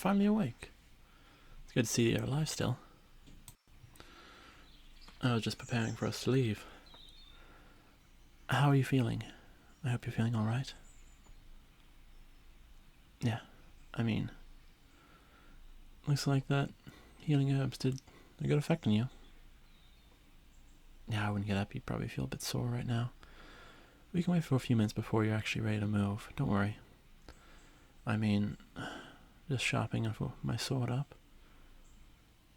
finally awake. It's good to see you're alive still. I was just preparing for us to leave. How are you feeling? I hope you're feeling alright. Yeah, I mean, looks like that healing herbs did a good effect on you. Yeah, I wouldn't get up. You'd probably feel a bit sore right now. We can wait for a few minutes before you're actually ready to move. Don't worry. I mean, just shopping for my sword up.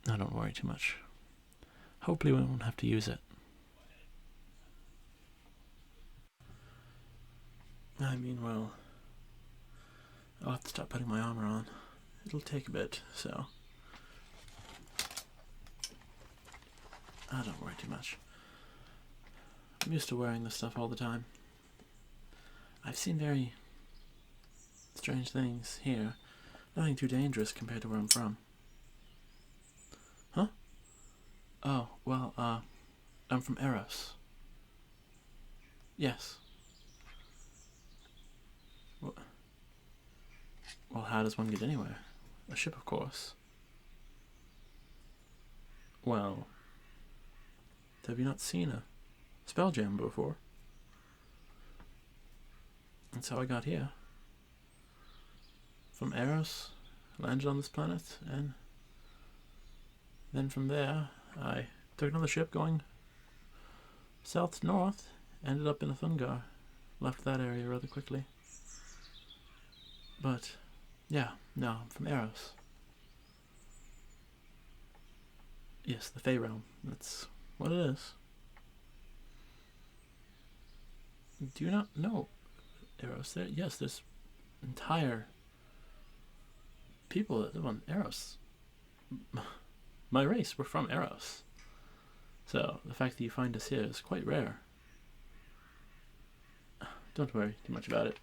No, don't worry too much. Hopefully we won't have to use it. I mean, well, I'll have to stop putting my armor on. It'll take a bit, so... don't worry too much. I'm used to wearing this stuff all the time. I've seen very strange things here. Nothing too dangerous compared to where I'm from. Huh? Oh, well, I'm from Eros. Yes. Well, how does one get anywhere? A ship, of course. Well, have you not seen a spelljam before? That's how I got here. From Eros, landed on this planet, and then from there, I took another ship going south to north, ended up in Thungar, left that area rather quickly. But, yeah, no, I'm from Eros. Yes, the Fey Realm, that's what it is. Do you not know Eros? Yes, there's entire people that live on Eros. My race, we're from Eros. So, the fact that you find us here is quite rare. Don't worry too much about it.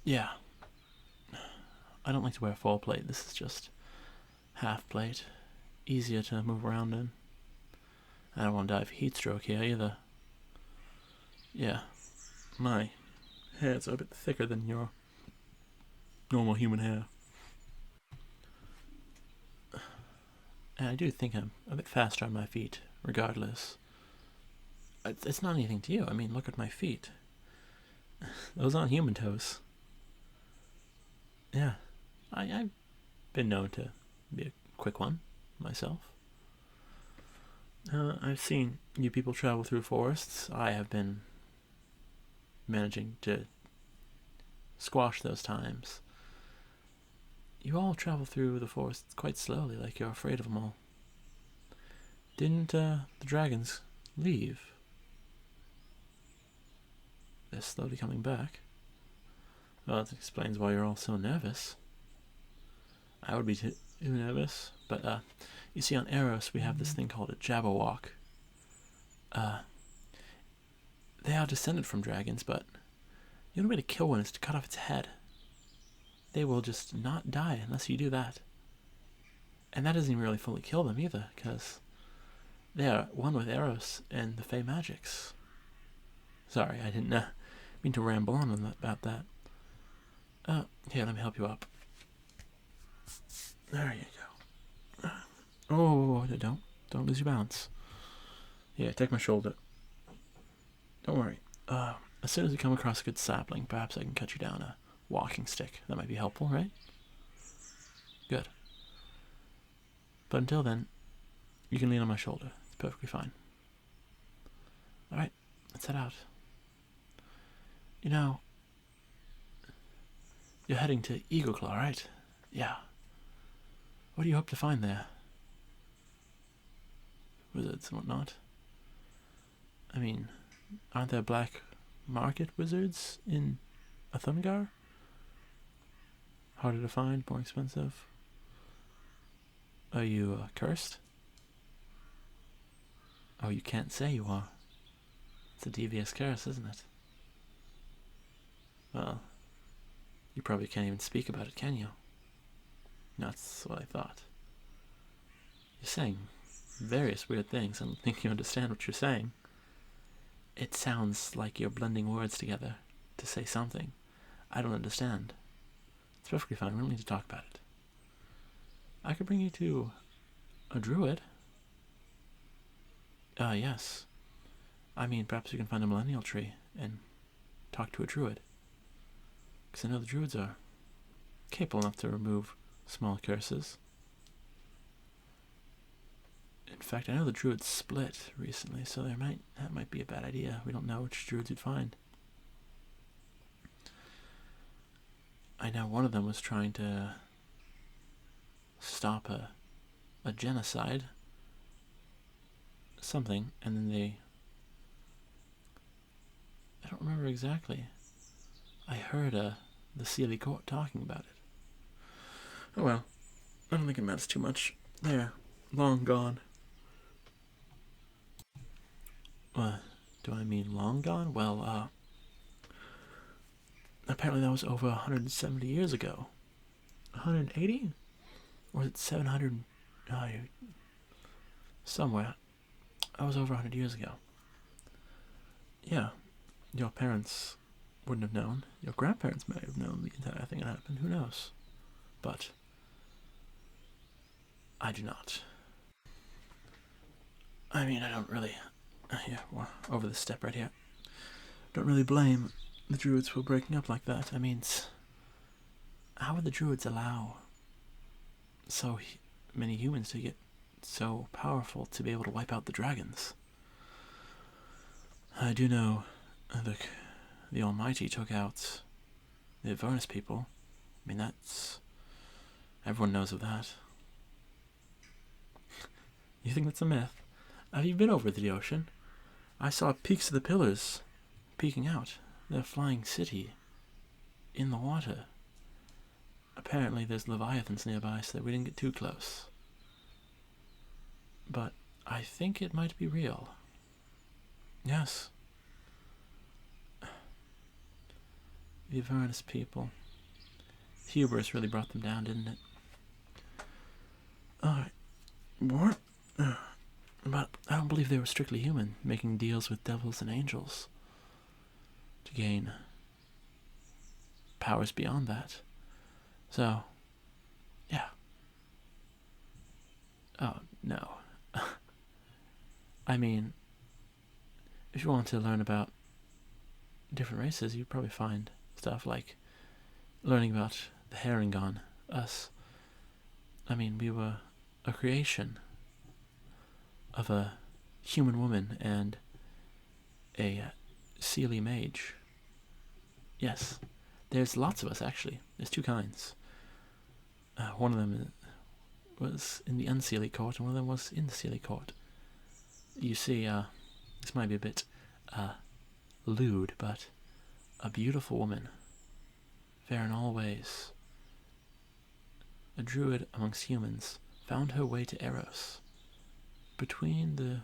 Yeah. I don't like to wear full plate. This is just half plate. Easier to move around in. I don't want to die of heat stroke here either. Yeah. My hairs are a bit thicker than your normal human hair. And I do think I'm a bit faster on my feet, regardless. It's not anything to you. I mean, look at my feet. Those aren't human toes. Yeah. I've been known to be a quick one, myself. I've seen you people travel through forests. I have been managing to squash those times. You all travel through the forests quite slowly, like you're afraid of them all. Didn't the dragons leave? They're slowly coming back. Well, that explains why you're all so nervous. I would be too nervous, but you see, on Eros we have this thing called a Jabberwock. They are descended from dragons, but the only way to kill one is to cut off its head. They will just not die unless you do that. And that doesn't even really fully kill them either, because they are one with Eros and the Fey magics. Sorry, I didn't mean to ramble on about that. Here, let me help you up. There you go. Oh, don't lose your balance. Yeah, take my shoulder. Don't worry. As soon as we come across a good sapling, perhaps I can cut you down a walking stick. That might be helpful, right? Good. But until then, you can lean on my shoulder. It's perfectly fine. Alright, let's head out. You know, you're heading to Eagleclaw, right? Yeah. What do you hope to find there? Wizards and whatnot. I mean, aren't there black market wizards in Thungar? Harder to find, more expensive. Are you cursed? Oh, you can't say you are. It's a devious curse, isn't it? Well, you probably can't even speak about it, can you? That's what I thought. You're saying various weird things. I don't think you understand what you're saying. It sounds like you're blending words together to say something. I don't understand. It's perfectly fine. We don't need to talk about it. I could bring you to a druid. Yes. I mean, perhaps you can find a millennial tree and talk to a druid. Because I know the druids are capable enough to remove small curses. In fact, I know the druids split recently, so that might be a bad idea. We don't know which druids you'd find. I know one of them was trying to stop a genocide, something, and then I don't remember exactly. I heard the Sealy Court talking about it. Oh well, I don't think it matters too much. They're long gone. Do I mean long gone? Well, apparently that was over 170 years ago. 180? Or was it 700? Somewhere. That was over 100 years ago. Yeah, your parents wouldn't have known. Your grandparents may have known the entire thing that happened. Who knows? But I do not. I mean, I don't really... Yeah, we're over the step right here. Don't really blame the druids for breaking up like that. I mean, how would the druids allow so many humans to get so powerful to be able to wipe out the dragons? I do know the Almighty took out the Avernus people. I mean, that's... Everyone knows of that. You think that's a myth? Have you been over the ocean? I saw peaks of the pillars peeking out. The flying city in the water. Apparently there's leviathans nearby, so that we didn't get too close. But I think it might be real. Yes. The Avernus people. Hubris really brought them down, didn't it? What? But I don't believe they were strictly human, making deals with devils and angels to gain powers beyond that. So, yeah. Oh, no. I mean, if you want to learn about different races, you'd probably find stuff like learning about the Harengon, us. I mean, we were a creation of a human woman and a Sealy mage. Yes, there's lots of us, actually. There's two kinds. One of them was in the Unsealy Court, and one of them was in the Sealy Court. You see, this might be a bit lewd, but a beautiful woman, fair in all ways, a druid amongst humans, found her way to Eros. Between the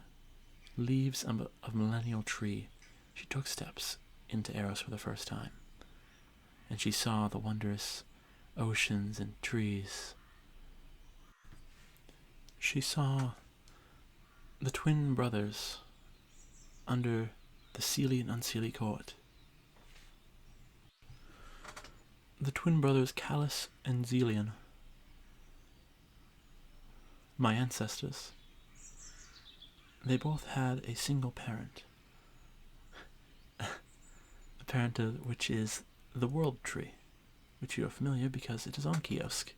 leaves of a millennial tree, she took steps into Eros for the first time, and she saw the wondrous oceans and trees. She saw the twin brothers under the Sealy and Unsealy Court. The twin brothers Callus and Zelian, my ancestors. They both had a single parent, a parent which is the World Tree, which you are familiar because it is on Kiosk.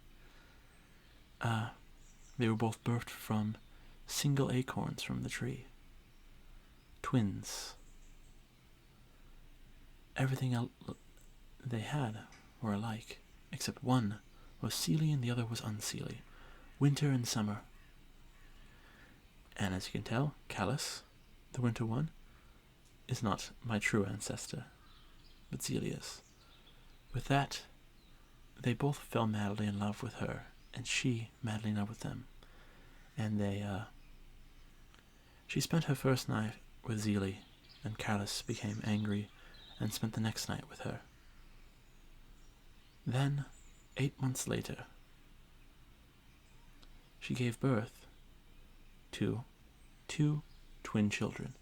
They were both birthed from single acorns from the tree. Twins. Everything else they had were alike, except one was Sealy and the other was Unsealy. Winter and summer. And as you can tell, Callus, the winter one, is not my true ancestor, but Zelia's. With that, they both fell madly in love with her, and she madly in love with them. And she spent her first night with Zeli, and Callus became angry and spent the next night with her. Then, 8 months later, she gave birth to 2 twin children,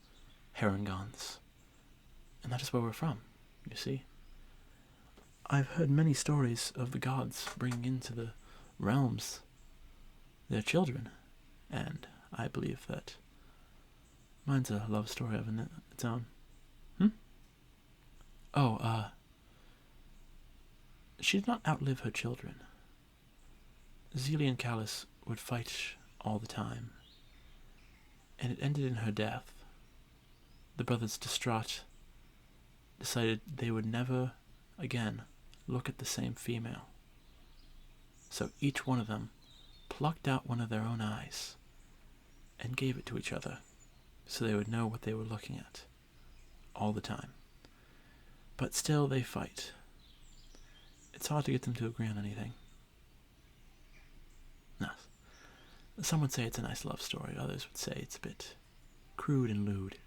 Harengons, And that is where we're from, you see. I've heard many stories of the gods bringing into the realms their children, and I believe that mine's a love story of its own. Oh, she did not outlive her children. Zelia and Callus would fight all the time, and it ended in her death. The brothers, distraught, decided they would never again look at the same female. So each one of them plucked out one of their own eyes and gave it to each other so they would know what they were looking at all the time. But still they fight. It's hard to get them to agree on anything. No. Some would say it's a nice love story, others would say it's a bit crude and lewd.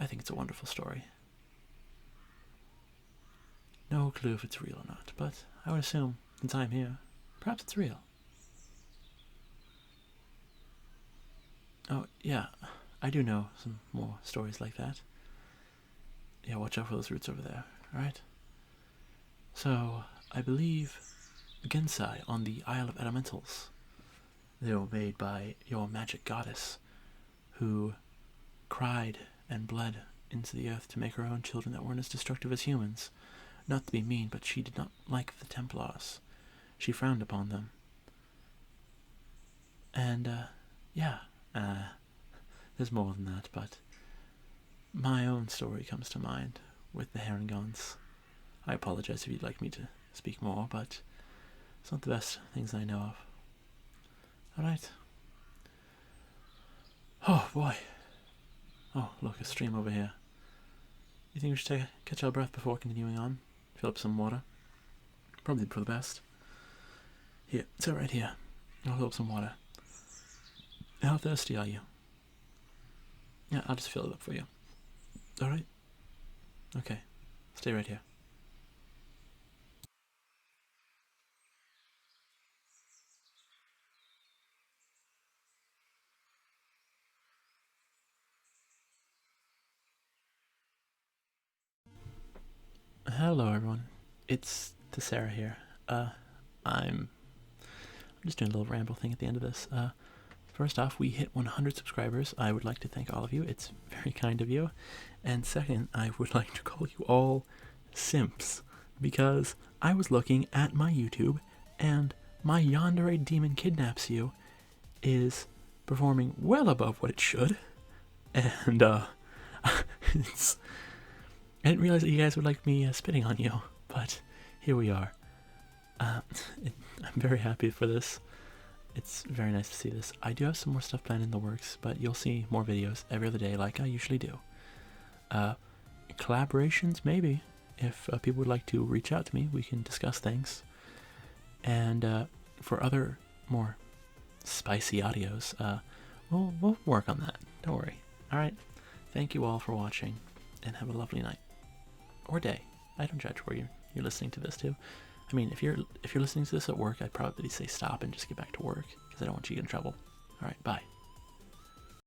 I think it's a wonderful story. No clue if it's real or not, but I would assume, since I'm here, perhaps it's real. Oh, yeah, I do know some more stories like that. Yeah, watch out for those roots over there, alright? So, I believe Gensai on the Isle of Elementals. They were made by your magic goddess, who cried and bled into the earth to make her own children that weren't as destructive as humans. Not to be mean, but she did not like the Templars. She frowned upon them. And, there's more than that, but my own story comes to mind with the Herringons. I apologize if you'd like me to speak more, but it's not the best things I know of. Alright. Oh, boy. Oh, look, a stream over here. You think we should catch our breath before continuing on? Fill up some water? Probably for the best. Here, sit right here. I'll fill up some water. How thirsty are you? Yeah, I'll just fill it up for you. Alright? Okay. Stay right here. Hello everyone. It's Tessera here. I'm just doing a little ramble thing at the end of this. First off, we hit 100 subscribers. I would like to thank all of you. It's very kind of you. And second, I would like to call you all simps, because I was looking at my YouTube and my Yandere Demon Kidnaps You is performing well above what it should. And it's, I didn't realize that you guys would like me spitting on you, but here we are. I'm very happy for this. It's very nice to see this. I do have some more stuff planned in the works, but you'll see more videos every other day like I usually do. Collaborations, maybe. If people would like to reach out to me, we can discuss things. And for other more spicy audios, we'll work on that. Don't worry. Alright, thank you all for watching, and have a lovely night. Or day. I don't judge where you're listening to this to. I mean, if you're listening to this at work, I'd probably say stop and just get back to work, because I don't want you to get in trouble. Alright, bye.